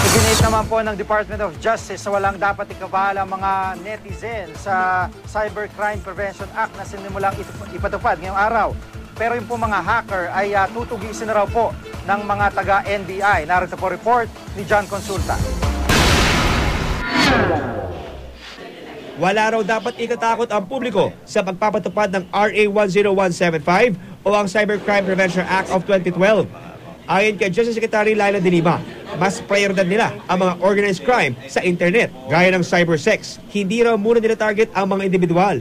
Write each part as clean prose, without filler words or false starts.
Iginit naman po ng Department of Justice na walang dapat ikabahala mga netizen sa Cybercrime Prevention Act na sinimulang ipatupad ngayong araw. Pero yung po mga hacker ay tutugisin na raw po ng mga taga-NBI. Narito po report ni John Consulta. Wala raw dapat ikatakot ang publiko sa pagpapatupad ng RA 10175 o ang Cybercrime Prevention Act of 2012. Ayon kay Justice Secretary Laila De Lima, mas prioridad nila ang mga organized crime sa internet, gaya ng cybersex. Hindi raw muna nila target ang mga individual.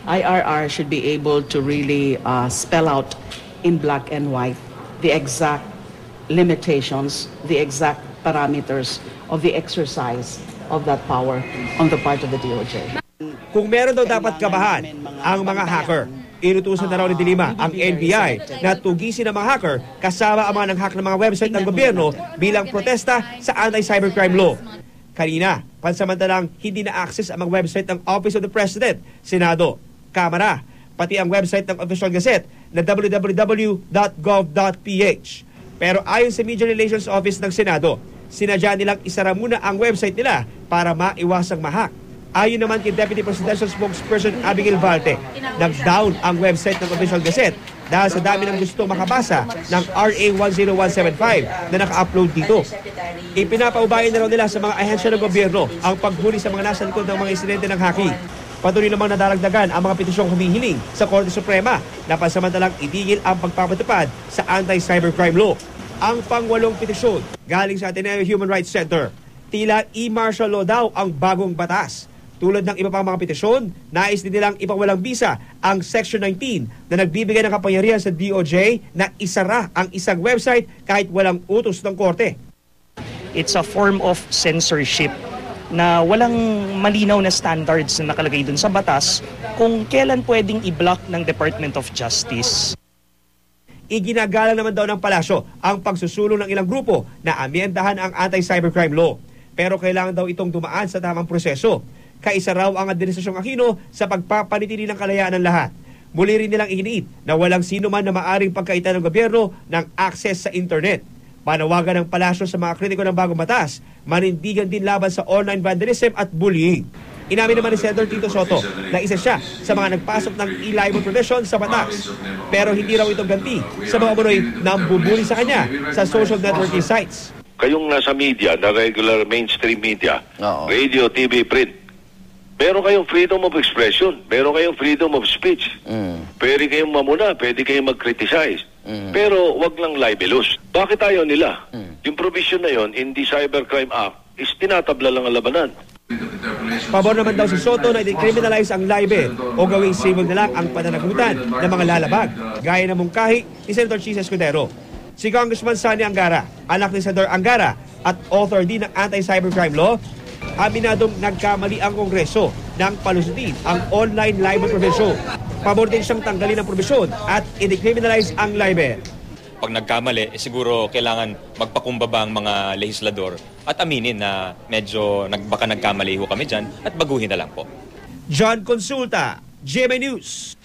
IRR should be able to really spell out in black and white the exact limitations, the exact parameters of the exercise of that power on the part of the DOJ. Kung meron daw dapat kabahan ang mga hacker, inutusan na raw ni De Lima ang NBI na tugisin ang mga hacker kasama ang mga nang-hack ng mga website ng gobyerno bilang protesta sa anti-cybercrime law. Kanina, pansamantalang hindi na-access ang mga website ng Office of the President, Senado, Kamara, pati ang website ng Official Gazette na www.gov.ph. Pero ayon sa Media Relations Office ng Senado, sinadya nilang isara muna ang website nila para maiwasang ma-hack. Ayon naman kay Deputy Presidential Spokesperson Abigail Valte, nag-down ang website ng Official Gazette dahil sa dami ng gustong makabasa ng RA 10175 na naka-upload dito. Ipinapaubayan na raw nila sa mga ahensya ng gobyerno ang paghuli sa mga nasa likod ng mga insidente ng hacking. Patuloy namang nadaragdagan ang mga petisyong humihiling sa Korte Suprema na pansamantalang itigil ang pagpapatupad sa anti-cybercrime law. Ang pang-8 petisyon galing sa Ateneo Human Rights Center. Tila e-martial law daw ang bagong batas. Tulad ng iba pang mga petisyon, nais din nilang ipawalang bisa ang Section 19 na nagbibigay ng kapangyarihan sa DOJ na isara ang isang website kahit walang utos ng korte. It's a form of censorship na walang malinaw na standards na nakalagay dun sa batas kung kailan pwedeng i-block ng Department of Justice. Iginagalang naman daw ng palasyo ang pagsusulong ng ilang grupo na amyendahan ang anti-cybercrime law. Pero kailangan daw itong dumaan sa tamang proseso. Kaisa raw ang Administrasyong Aquino sa pagpapanitili ng kalayaan ng lahat. Muli rin nilang iginiit na walang sino man na maaring pagkaitan ng gobyerno ng access sa internet. Panawagan ng palasyo sa mga kritiko ng bagong batas, manindigan din laban sa online vandalism at bullying. Inamin naman ni Senator Tito Soto na isa siya sa mga nagpasok ng e-libel provision sa batas. Pero hindi raw ito ganti sa mga umunoy na bubuli sa kanya sa social networking sites. Kayong nasa media, na regular mainstream media, radio, TV, print, meron kayong freedom of expression, meron kayong freedom of speech. Pwede kayong mamuna, pwede kayong mag-criticize. Pero wag lang libelous. Bakit ayaw nila? Yung provision na yon in the Cybercrime Act is tinatabla lang ang labanan. Pabor naman daw si Soto na i-decriminalize ang libel o gawing civil na lang ang pananagutan ng mga lalabag, gaya ng mungkahi ni Senator Chis Escudero. Si Congressman Sani Angara, anak ni Senator Angara at author din ng anti-cybercrime law, aminadong nagkamali ang Kongreso nang palusutin ang online libel provision. Pabor din siyang tanggalin ang provision at i-decriminalize ang libel. Pag nagkamali, siguro kailangan magpakumbaba ang mga legislador at aminin na medyo baka nagkamali ho kami dyan at baguhin na lang po. John Consulta, GMA News.